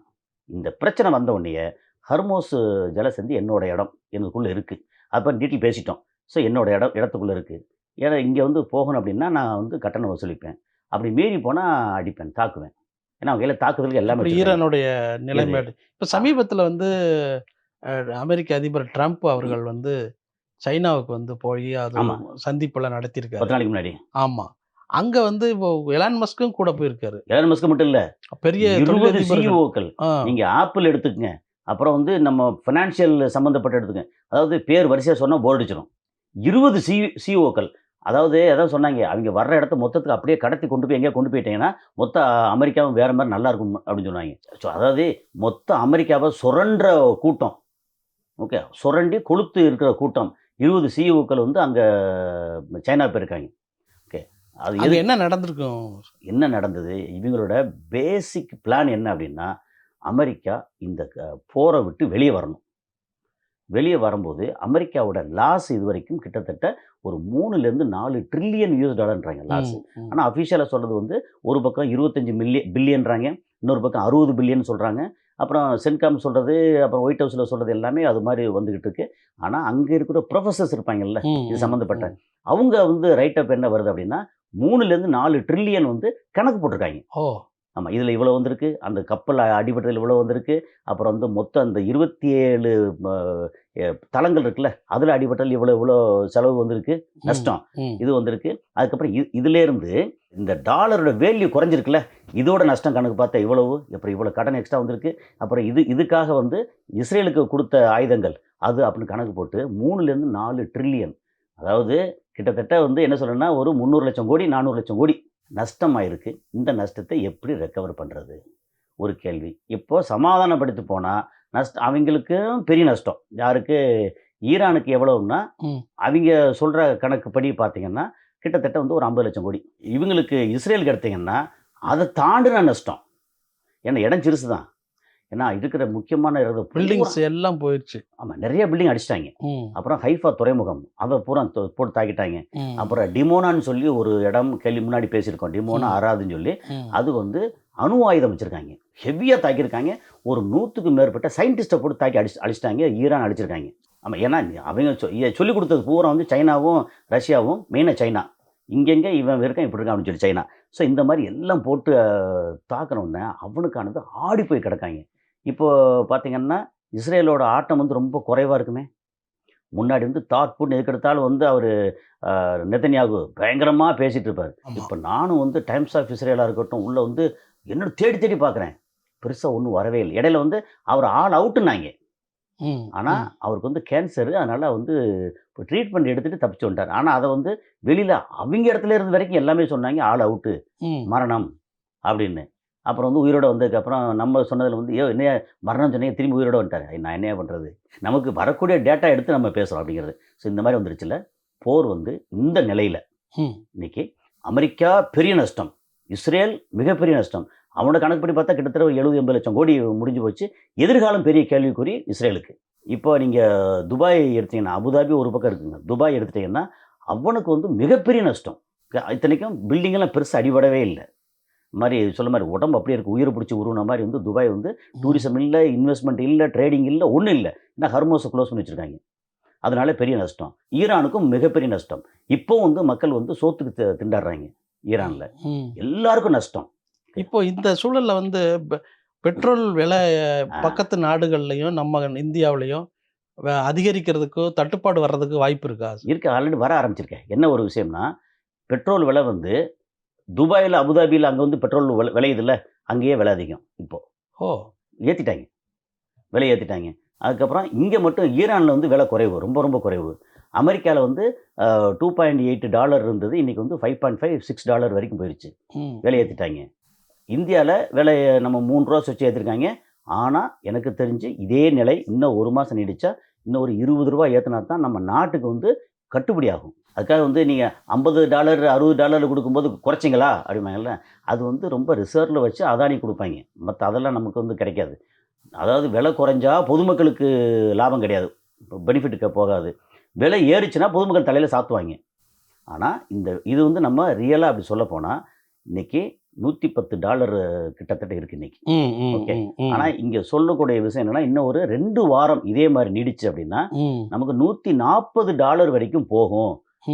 S1: இந்த பிரச்சனை வந்த உடனேயே, ஹர்மோஸ் ஜலசந்தி என்னோட இடம். எனக்குள்ள இருக்கு. அப்ப டீட்டெயில் பேசிட்டோம். ஸோ என்னோட இடத்துக்குள்ள இருக்கு. ஏன்னா இங்க வந்து போகணும் அப்டின்னா, நான் வந்து கட்டணம் வசூலிப்பேன். அப்படி மீறி போனா அடிப்பேன், தாக்குவேன். ஏன்னா அவங்க கையில தாக்குதலுக்கு எல்லாமே
S2: இப்படி
S1: வச்சிருக்காங்க.
S2: ஈரானுடைய நிலைமை
S1: எது?
S2: இப்ப சமீபத்துல வந்து அ அமெரிக்க அதிபர் ட்ரம்ப் அவர்கள் வந்து சைனாவுக்கு வந்து போயி அது
S1: ஆமா.
S2: சந்திப்பெல்லாம்
S1: 10
S2: நடத்தியிருக்காரு.
S1: நாளைக்கு முன்னாடி.
S2: ஆமா. அங்க வந்து இப்போ எலான் மஸ்க்கும் கூட போயிருக்காரு.
S1: எலான் மஸ்க் மட்டும் இல்ல.
S2: பெரிய
S1: 20
S2: தொழிலதிபர்கள்.
S1: சிஇஓக்கள்.
S2: ஆ.
S1: நீங்க ஆப்பிள் எடுத்துக்கங்க. அப்புறம் வந்து நம்ம ஃபினான்ஷியல் சம்மந்தப்பட்ட எடுத்துக்கங்க. அதாவது பேர் வரிசையா சொன்னா போர் அடிச்சிரும். 20 சிஇஓக்கள். அதான் சொன்னாங்க. அவிங்க வர்ற இடத்த மொத்தத்துக்கு அப்படியே கடத்தி கொண்டு போய் எங்கேயோ கொண்டு போயிட்டீங்கன்னா, மொத்த அமெரிக்காவும் வேற மாரி நல்லா இருக்கும் அப்படின்னு சொன்னாங்க. அதாவது மொத்த அமெரிக்காவ சுரண்ட்ற கூட்டம். ஓகே. சுரண்டி கொழுத்து இருக்கிற கூட்டம். 20 சிஇஓக்கள் வந்து அங்க சைனா போயிருக்காங்க. ஓகே. அது
S2: அங்க
S1: எது
S2: என்ன நடந்திருக்கும்?
S1: என்ன நடந்தது? இவங்களோட பேசிக் பிளான் என்ன அப்படின்னா, அமெரிக்கா இந்த போர விட்டு வெளிய வரணும். வெளிய வரும்போது அமெரிக்காவோட லாஸ் இதுவரைக்கும் கிட்டத்தட்ட ஒரு 3லேருந்து 4 ட்ரில்லியன் யுஎஸ் டாலர்ன்றாங்க லாஸ்.
S2: ம், ம்.
S1: ஆனா அஃபிஷியலா சொல்றது வந்து ஒரு பக்கம் 25 பில்லியன்றாங்க. இன்னொரு பக்கம் 60 பில்லியன் சொல்றாங்க. அப்புறம் சென்காம் சொல்றது, அப்புறம் ஒயிட் ஹவுஸ்ல சொல்றது எல்லாமே அது மாரி வந்துகிட்டு இருக்கு. ஆனா அங்க இருக்கிற புரொஃபசர்ஸ் இருப்பாங்கல்ல,
S2: ம்,
S1: இது
S2: ம்,
S1: சம்மந்தப்பட்ட,
S2: ம்.
S1: அவங்க வந்து ரைட் அப் என்ன வருது அப்படின்னா, 3லேருந்து 4 ட்ரில்லியன் வந்து கணக்கு போட்டிருக்காங்க.
S2: ஓ!
S1: ஆமா. இதுல இவ்வளோ வந்திருக்கு. அந்த கப்பல் அடிபட்டதுல இவ்வளோ வந்திருக்கு. அப்புறம் வந்து மொத்தம் அந்த 27 ம எ தளங்கள் இருக்குல்ல, அதுல அடிபட்டதுல இவ்வளோ இவ்வளோ செலவு வந்திருக்கு.
S2: ம்,
S1: நஷ்டம்.
S2: ம்.
S1: இது வந்திருக்கு. அதுக்கப்புறம் இதுலேருந்து இந்த டாலரோட வேல்யூ குறைஞ்சிருக்குல்ல, இதோட நஷ்டம் கணக்கு பார்த்தா இவ்வளவு. அப்புறம் இவ்வளோ கடன் எக்ஸ்ட்ரா வந்திருக்கு. அப்புறம் இதுக்காக வந்து இஸ்ரேலுக்கு குடுத்த ஆயுதங்கள், அது அப்படின்னு கணக்கு போட்டு 3லேருந்து 4 ட்ரில்லியன். அதாவது கிட்டத்தட்ட வந்து என்ன சொல்றேன்னா, ஒரு 300,00,000 கோடி, 400,00,000 கோடி நஷ்டமாயிருக்கு. இந்த நஷ்டத்தை எப்படி ரெக்கவர் பண்றது? ஒரு கேள்வி. இப்போ சமாதானப்படுத்தி போனா, அவிங்களுக்கும் பெரிய நஷ்டம். யாருக்கு? ஈரானுக்கு எவ்வளவுன்னா,
S2: ம்.
S1: அவிங்க சொல்ற கணக்குப்படி பார்த்தீங்கன்னா, கிட்டத்தட்ட வந்து ஒரு 50,00,000 கோடி. இவங்களுக்கு இஸ்ரேலுக்கு எடுத்தீங்கன்னா, அத தாண்டுன நஷ்டம். ஏன்னா இடம் சிறுசு தான். ஏன்னா இருக்கிற முக்கியமான இடம் பூரா.
S2: பில்டிங்ஸ் எல்லாம் போயிருச்சு.
S1: ஆமா. நெறைய பில்டிங் அடிச்சுட்டாங்க.
S2: ம்,
S1: அப்புறம் ஹைஃபா துறைமுகம். அத பூரா போட்டு தாக்கிட்டாங்க.
S2: ம்,
S1: அப்புறம் டிமோனான்னு சொல்லி ஒரு இடம் முன்னாடி பேசியிருக்கோம். டிமோனா,
S2: ம்,
S1: அராதுன்னு சொல்லி.
S2: ம்.
S1: அது வந்து அணு ஆயுதம் வச்சிருக்காங்க. ஹெவியா தாக்கியிருக்காங்க. ஒரு 100க்கும் மேற்பட்ட சயின்டிஸ்ட்ட போட்டு தாக்கி அழிச்சுட்டாங்க. ஈரான் அழிச்சிருக்காங்க. ஆமா. ஏன்னா அவங்க சொல்லிக் குடுத்தது பூரா வந்து சைனாவும், ரஷ்யாவும், மெயினா சைனா. இங்கங்க இவன் இருக்கான், இப்படி இருக்கான் அப்படின்னு சொல்லி சைனா. ஸோ இந்த மாரி எல்லாம் போட்டு தாக்குனோனே அவனுக்கானது ஆடி போய் கிடக்காங்க. இப்போ பார்த்தீங்கன்னா, இஸ்ரேலோட ஆட்டம் வந்து ரொம்ப குறைவா இருக்குமே. முன்னாடி வந்து தாட்பூட்ன்னு எதுக்கெடுத்தாலும் வந்து அவரு நெதன்யாகு பயங்கரமா பேசிட்டு இருப்பாரு.
S2: ஆமா.
S1: இப்ப நானும் வந்து டைம்ஸ் ஆஃப் இஸ்ரேலா இருக்கட்டும், உள்ள வந்து என்னோட தேடி தேடி பார்க்குறேன். பெருசா ஒண்ணும் வரவே இல்ல. இடையில வந்து அவர் ஆல் அவுட்டுன்னாங்க.
S2: ம்,
S1: ஆனா,
S2: ம்,
S1: அவருக்கு வந்து கேன்சரு. அதனால வந்து ட்ரீட்மெண்ட் எடுத்துட்டு தப்பிச்சு வந்துட்டாரு. ஆனா, அத வந்து வெளியில அவிங்க இடத்துல இருந்து வரைக்கும் எல்லாமே சொன்னாங்க, ஆல் அவுட்டு,
S2: ம்.
S1: மரணம் அப்படின்னு. அப்புறம் வந்து உயிரோட வந்ததுக்கப்புறம் நம்ம சொன்னதுல வந்து, "யோவ் என்னய்யா மரணம் சொன்னீங்க, திரும்பி உயிரோட வந்துட்டாரு." நான் என்னய்யா பண்றது? நமக்கு வரக்கூடிய டேட்டா எடுத்து நம்ம பேசுறோம் அப்படிங்கிறது. ஸோ இந்த மாரி வந்துருச்சுல்ல. போர் வந்து இந்த நிலையில
S2: ம்.
S1: இன்னைக்கு அமெரிக்கா பெரிய நஷ்டம். இஸ்ரேல் மிகப்பெரிய நஷ்டம். அவனோட கணக்குப்படி பார்த்தா கிட்டத்தட்ட ஒரு 70, 80 லட்சம் கோடி முடிஞ்சு போச்சு. எதிர்காலம் பெரிய கேள்விக்குறி இஸ்ரேலுக்கு. இப்போ நீங்க துபாய் எடுத்தீங்கன்னா, அபுதாபி ஒரு பக்கம் இருக்குங்க. துபாய் எடுத்துட்டீங்கன்னா, அவனுக்கு வந்து மிகப்பெரிய நஷ்டம். இத்தனைக்கும் பில்டிங் எல்லாம் பெருசா அடிபடவே இல்ல. மாரி சொல்ல மாரி உடம்பு அப்படியே இருக்கு. உயிர பிடிச்சு உருவுன மாரி வந்து துபாய் வந்து
S2: ம்.
S1: டூரிசம் இல்ல, இன்வெஸ்ட்மென்ட் இல்ல, ட்ரேடிங் இல்ல, ஒண்ணும் இல்ல. ஏன்னா ஹர்மோஸ குளோஸ் பண்ணி வச்சிருக்காங்க. அதனால பெரிய நஷ்டம். ஈரானுக்கும் மிகப்பெரிய நஷ்டம். இப்பவும் வந்து மக்கள் வந்து சோத்துக்கு திண்டாடுறாங்க ஈரான்ல.
S2: ம்.
S1: எல்லாருக்கும் நஷ்டம்.
S2: இப்போ இந்த சூழல்ல வந்து பெட்ரோல் விலை
S1: ஆ
S2: பக்கத்து நாடுகள்லயும், நம்ம இந்தியாவுலயும் அதிகரிக்கிறதுக்கோ, தட்டுப்பாடு வர்றதுக்கு வாய்ப்பு இருக்கா?
S1: இருக்கு. ஆல்ரெடி வர ஆரம்பிச்சிருக்கே. என்ன ஒரு விஷயம்னா, பெட்ரோல் விலை வந்து துபாய்ல, அபுதாபில அங்க வந்து பெட்ரோல் விளையுதுல்ல, அங்கேயே விலை அதிகம் இப்போ.
S2: ஓ!
S1: ஏத்திட்டாங்க. விலை ஏத்திட்டாங்க. அதுக்கப்புறம் இங்கே மட்டும் ஈரானில் வந்து விலை குறைவு, ரொம்ப ரொம்ப குறைவு. அமெரிக்காவில் வந்து $2.8 இருந்தது, இன்றைக்கி வந்து $5.5-6 வரைக்கும் போயிடுச்சு. விலை ஏற்றிட்டாங்க. இந்தியாவில் விலை நம்ம ₹3 வச்சு ஏற்றிருக்காங்க. ஆனால் எனக்கு தெரிஞ்சு இதே நிலை இன்னும் 1 மாதம் நீடிச்சா இன்னும் ஒரு ₹20 ஏற்றினா தான் நம்ம நாட்டுக்கு வந்து கட்டுப்படி ஆகும். அதுக்காக வந்து நீங்கள் $50 $60 கொடுக்கும்போது குறைச்சிங்களா அப்படிம்பாங்கல்ல, அது வந்து ரொம்ப ரிசர்வில் வச்சு அதானி கொடுப்பாங்க. மற்ற அதெல்லாம் நமக்கு வந்து கிடைக்காது. அதாவது விலை குறைஞ்சா பொதுமக்களுக்கு லாபம் கிடையாது, பெனிஃபிட்டுக்கு போகாது. விலை ஏறிச்சுன்னா பொதுமக்கள் தலையில் சாத்துவாங்க. ஆனால் இது வந்து நம்ம ரியலாக அப்படி சொல்ல போனால் இன்றைக்கி $110 கிட்டத்தட்ட இருக்குது இன்றைக்கி. ஓகே. ஆனால் இங்கே சொல்லக்கூடிய விஷயம் என்னென்னா, இன்னும் ஒரு 2 வாரம் இதே மாதிரி நீடிச்சு அப்படின்னா நமக்கு $140 வரைக்கும் போகும்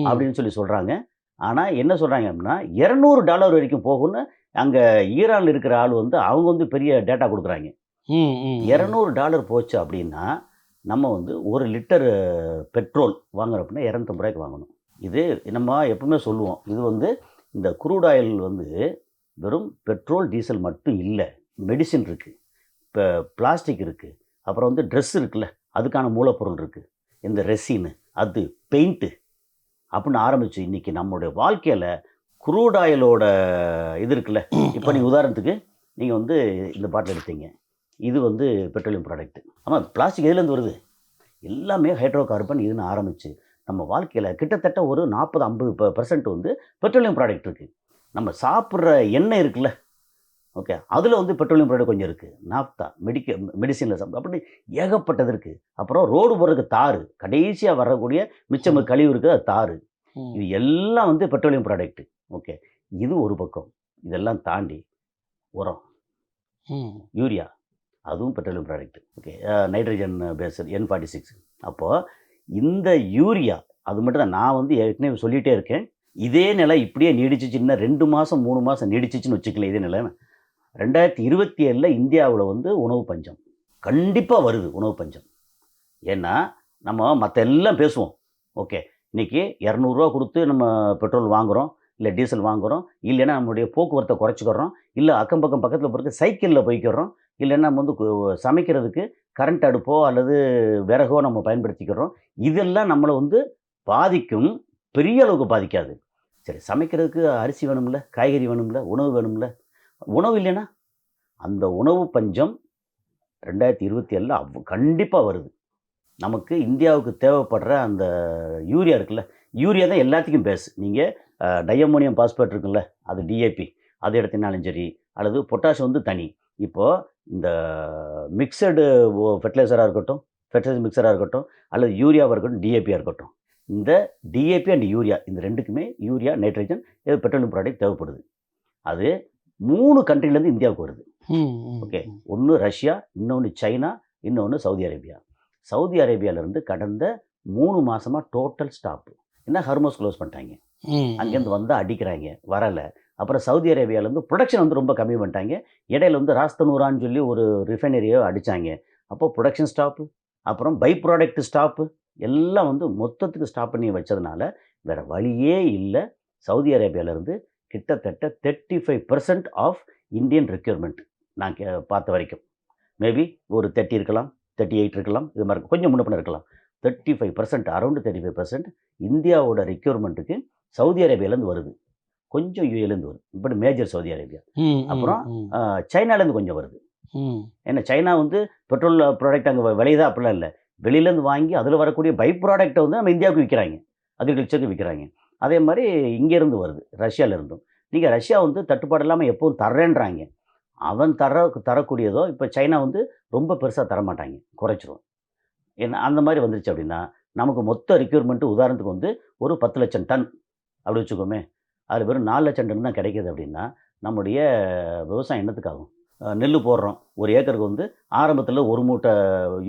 S1: அப்படின்னு சொல்கிறாங்க. ஆனால் என்ன சொல்கிறாங்க அப்படின்னா $200 வரைக்கும் போகும்னு அங்கே ஈரானில் இருக்கிற ஆள் வந்து அவங்க வந்து பெரிய டேட்டா கொடுக்குறாங்க. $200 போச்சு அப்படின்னா நம்ம வந்து 1 லிட்டர் பெட்ரோல் வாங்குறோம் அப்படின்னா $250 வாங்கணும். இது நம்ம எப்பவுமே சொல்லுவோம், இது வந்து இந்த குரூட் ஆயில் வந்து வெறும் பெட்ரோல் டீசல் மட்டும் இல்லை, மெடிசின் இருக்குது, இப்போ பிளாஸ்டிக் இருக்குது, அப்புறம் வந்து ட்ரெஸ் இருக்குல்ல அதுக்கான மூலப்பொருள் இருக்குது, இந்த ரெசின்னு, அது பெயிண்ட்டு அப்படின்னு ஆரம்பித்து இன்றைக்கி நம்மளுடைய வாழ்க்கையில் குரூட் ஆயிலோட இது இருக்குல்ல. இப்போ நீங்கள் உதாரணத்துக்கு நீங்கள் வந்து இந்த பாட்டில் எடுத்தீங்க, இது வந்து பெட்ரோலியம் ப்ராடக்ட்டு. ஆமாம், பிளாஸ்டிக் எதுலேருந்து வருது? எல்லாமே ஹைட்ரோ கார்பன் இதுன்னு ஆரம்பித்து நம்ம வாழ்க்கையில் கிட்டத்தட்ட ஒரு 40-50% வந்து பெட்ரோலியம் ப்ராடக்ட் இருக்குது. நம்ம சாப்பிட்ற எண்ணெய் இருக்குல்ல, ஓகே, அதில் வந்து பெட்ரோலியம் ப்ராடக்ட் கொஞ்சம் இருக்குது. நாப்தா, மெடிசினில் அப்படி ஏகப்பட்டது இருக்குது. அப்புறம் ரோடு போடுறதுக்கு தார், கடைசியாக வரக்கூடிய மிச்சம் கழிவு இருக்குது, அது தார். இது எல்லாம் வந்து பெட்ரோலியம் ப்ராடக்ட்டு. ஓகே, இது ஒரு பக்கம். இதெல்லாம் தாண்டி உரம், யூரியா, அதுவும் petroleum product. Okay, nitrogen based N46. அப்போது இந்த யூரியா அது மட்டும் தான். நான் வந்து ஏற்கனவே சொல்லிகிட்டே இருக்கேன், இதே நிலை இப்படியே நீடிச்சிச்சுன்னா 2 மாதம் 3 மாதம் நீடிச்சிச்சுன்னு வச்சுக்கலாம். இதே நிலை 2027 இந்தியாவில் வந்து உணவு பஞ்சம் கண்டிப்பாக வருது. உணவு பஞ்சம். ஏன்னா நம்ம மற்ற எல்லாம் பேசுவோம், ஓகே, இன்றைக்கி $200 கொடுத்து நம்ம பெட்ரோல் வாங்குகிறோம், இல்லை டீசல் வாங்குகிறோம், இல்லைன்னா நம்மளுடைய போக்குவரத்தை குறைச்சிக்கிறோம், இல்லை அக்கம் பக்கம் பக்கத்தில் போகிறதுக்கு சைக்கிளில் போய்க்கிறோம், இல்லைன்னா நம்ம வந்து சமைக்கிறதுக்கு கரண்ட் அடுப்போ அல்லது விறகோ நம்ம பயன்படுத்திக்கிறோம். இதெல்லாம் நம்மளை வந்து பாதிக்கும், பெரிய அளவுக்கு பாதிக்காது. சரி, சமைக்கிறதுக்கு அரிசி வேணும்ல, காய்கறி வேணும்ல, உணவு வேணும்ல. உணவு இல்லைன்னா அந்த உணவு பஞ்சம் 2027 கண்டிப்பாக வருது. நமக்கு இந்தியாவுக்கு தேவைப்படுற அந்த யூரியா இருக்குல்ல, யூரியா தான் எல்லாத்துக்கும் பேஸ். நீங்கள் டையமோனியம் பாஸ்பேட் இருக்குல்ல, அது டிஏபி, அது எடுத்தினாலும் சரி, அல்லது பொட்டாஷ் வந்து தனி. இப்போது இந்த மிக்சடு ஃபெர்டிலைசராக இருக்கட்டும், ஃபெர்டிலைசர் மிக்சராக இருக்கட்டும், அல்லது யூரியாவாக இருக்கட்டும், டிஏபியாக இருக்கட்டும், இந்த டிஏபி அண்ட் யூரியா, இந்த ரெண்டுக்குமே யூரியா, நைட்ரஜன், பெட்ரோலியம் ப்ராடக்ட் தேவைப்படுது. அது 3 கண்ட்ரிலேருந்து இந்தியாவுக்கு வருது. ஓகே, ஒன்று ரஷ்யா, இன்னொன்று சைனா, இன்னொன்று சவுதி அரேபியா. சவுதி அரேபியாவிலேருந்து கடந்த 3 மாதமாக டோட்டல் ஸ்டாப்பு. என்ன, ஹர்மோஸ் க்ளோஸ் பண்ணிட்டாங்க. அங்கேருந்து வந்தால் அடிக்கிறாங்க, வரலை. அப்புறம் சவுதி அரேபியாவிலேருந்து ப்ரொடக்ஷன் வந்து ரொம்ப கம்மி பண்ணிட்டாங்க. இடையில வந்து ராஸ்தனூரான்னு சொல்லி ஒரு ரிஃபைனரியை அடித்தாங்க. அப்போது ப்ரொடக்ஷன் ஸ்டாப்பு, அப்புறம் பை ப்ராடக்ட் ஸ்டாப்பு, எல்லாம் வந்து மொத்தத்துக்கு ஸ்டாப் பண்ணி வச்சதுனால வேறு வழியே இல்லை. சவுதி அரேபியாவிலேருந்து கிட்டத்தட்ட 35% ஆஃப் இந்தியன் ரெக்யூர்மெண்ட் நான் பார்த்த வரைக்கும். மேபி ஒரு 30 இருக்கலாம், 38 இருக்கலாம், இது மாதிரி கொஞ்சம் முன்ன பின்ன இருக்கலாம். 35%, அரௌண்டு 35% இந்தியாவோட ரெக்யூர்மெண்ட்டுக்கு சவுதி அரேபியாவிலேருந்து வருது. கொஞ்சம் யூஏலேருந்து வருது, இப்படி மேஜர் சவுதி அரேபியா. அப்புறம் சைனாலேருந்து கொஞ்சம் வருது. ஏன்னா சைனா வந்து பெட்ரோல் ப்ராடக்ட் அங்கே விளையுதா அப்படிலாம் இல்லை, வெளியிலேருந்து வாங்கி அதில் வரக்கூடிய பை ப்ராடக்டை வந்து நம்ம இந்தியாவுக்கு விற்கிறாங்க, அக்ரிகல்ச்சருக்கு விற்கிறாங்க. அதே மாதிரி இங்கேருந்து வருது, ரஷ்யாவிலேருந்தும். நீங்கள் ரஷ்யா வந்து தட்டுப்பாடு இல்லாமல் எப்போவும் தர்றேன்றாங்க. அவன் தரக்கூடியதோ இப்போ சைனா வந்து ரொம்ப பெருசாக தரமாட்டாங்க, குறைச்சிரும். ஏன்னா அந்த மாதிரி வந்துருச்சு அப்படின்னா நமக்கு மொத்த ரெக்யூர்மெண்ட்டு உதாரணத்துக்கு வந்து ஒரு 10 லட்சம் டன் அப்படி வச்சுக்கோமே, அதில் வெறும் 4 லட்சம் டன் தான் கிடைக்கிது. அப்படின்னா நம்முடைய விவசாயம் என்னத்துக்காகும்? நெல் போடுறோம், ஒரு ஏக்கருக்கு வந்து ஆரம்பத்தில் 1 மூட்டை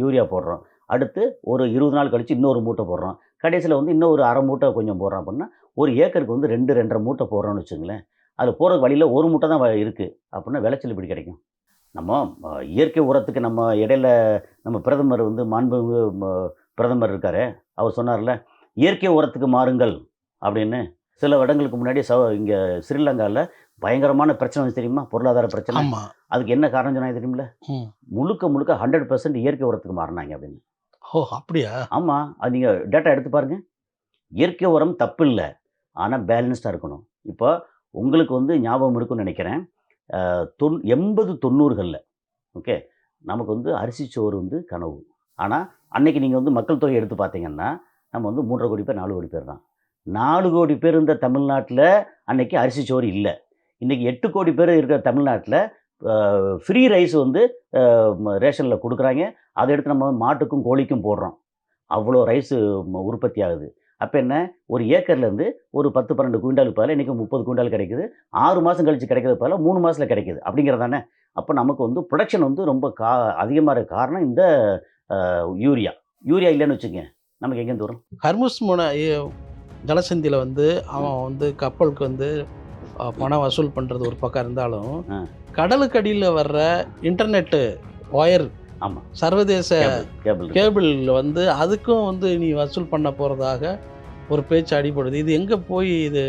S1: யூரியா போடுறோம், அடுத்து ஒரு 20 நாள் கழித்து இன்னொரு மூட்டை போடுறோம், கடைசியில் வந்து இன்னும் ஒரு அரை மூட்டை கொஞ்சம் போடுறோம். அப்படின்னா ஒரு ஏக்கருக்கு வந்து 2-2.5 மூட்டை போடுறோன்னு வச்சுங்களேன். அதில் போகிற வழியில் 1 மூட்டை தான் இருக்குது. அப்படின்னா விளைச்சல் இப்படி கிடைக்கும். நம்ம இயற்கை உரத்துக்கு நம்ம இடையில நம்ம பிரதமர் வந்து மாண்புமிகு பிரதமர் இருக்கார், அவர் சொன்னார்ல, இயற்கை உரத்துக்கு மாறுங்கள் அப்படின்னு. சில வருடங்களுக்கு முன்னாடி இங்கே ஸ்ரீலங்காவில் பயங்கரமான பிரச்சனை வந்து தெரியுமா, பொருளாதார பிரச்சனை.
S2: ஆமாம்.
S1: அதுக்கு என்ன காரணம் சொன்னாங்க தெரியுமில்ல,
S2: ம்.
S1: முழுக்க முழுக்க 100% இயற்கை உரத்துக்கு மாறினாங்க அப்படின்னு.
S2: ஓ, அப்படியா?
S1: ஆமாம், அது நீங்கள் டேட்டா எடுத்து பாருங்க. இயற்கை உரம் தப்பு இல்லை, ஆனால் பேலன்ஸ்டாக இருக்கணும். இப்போ உங்களுக்கு வந்து ஞாபகம் இருக்குன்னு நினைக்கிறேன், 80, 90களில் ஓகே, நமக்கு வந்து அரிசி சோறு வந்து கனவு. ஆனால் அன்னைக்கு நீங்கள் வந்து மக்கள் தொகை எடுத்து பார்த்தீங்கன்னா நம்ம வந்து 3.5 கோடி பேர் 4 கோடி பேர் தான். 4 கோடி பேர் இருந்த தமிழ்நாட்டில் அன்னைக்கு அரிசி சோறு இல்லை. இன்றைக்கி 8 கோடி பேர் இருக்கிற தமிழ்நாட்டில் ஃப்ரீ ரைஸ் வந்து ரேஷனில் கொடுக்குறாங்க. அதை எடுத்து நம்ம மாட்டுக்கும் கோழிக்கும் போடுறோம். அவ்வளோ ரைஸு உற்பத்தி ஆகுது. அப்போ என்ன, ஒரு ஏக்கர்லேருந்து ஒரு 10, 12 குவிண்டாலுக்கு பதிலாக இன்றைக்கி 30 குவிண்டால் கிடைக்குது. 6 மாதம் கழித்து கிடைக்கிறது பதிலாக 3 மாதத்தில் கிடைக்குது அப்படிங்கிறதானே. அப்போ நமக்கு வந்து ப்ரொடக்ஷன் வந்து ரொம்ப அதிகமாக இருக்க காரணம் இந்த யூரியா இல்லைன்னு வச்சுக்கோங்க, நமக்கு எங்கேருந்து வரும்?
S2: ஹர்முஸ் ஜலசந்தியில் வந்து அவன் வந்து கப்பலுக்கு வந்து பணம் வசூல் பண்ணுறது ஒரு பக்கம் இருந்தாலும், கடலுக்கு அடியில் வர்ற இன்டர்நெட்டு ஒயர்,
S1: ஆமாம்,
S2: சர்வதேச
S1: கேபிள்
S2: வந்து அதுக்கும் வந்து நீ வசூல் பண்ண போகிறதாக ஒரு பேச்சு அடிபடுது. இது எங்கே போய் இது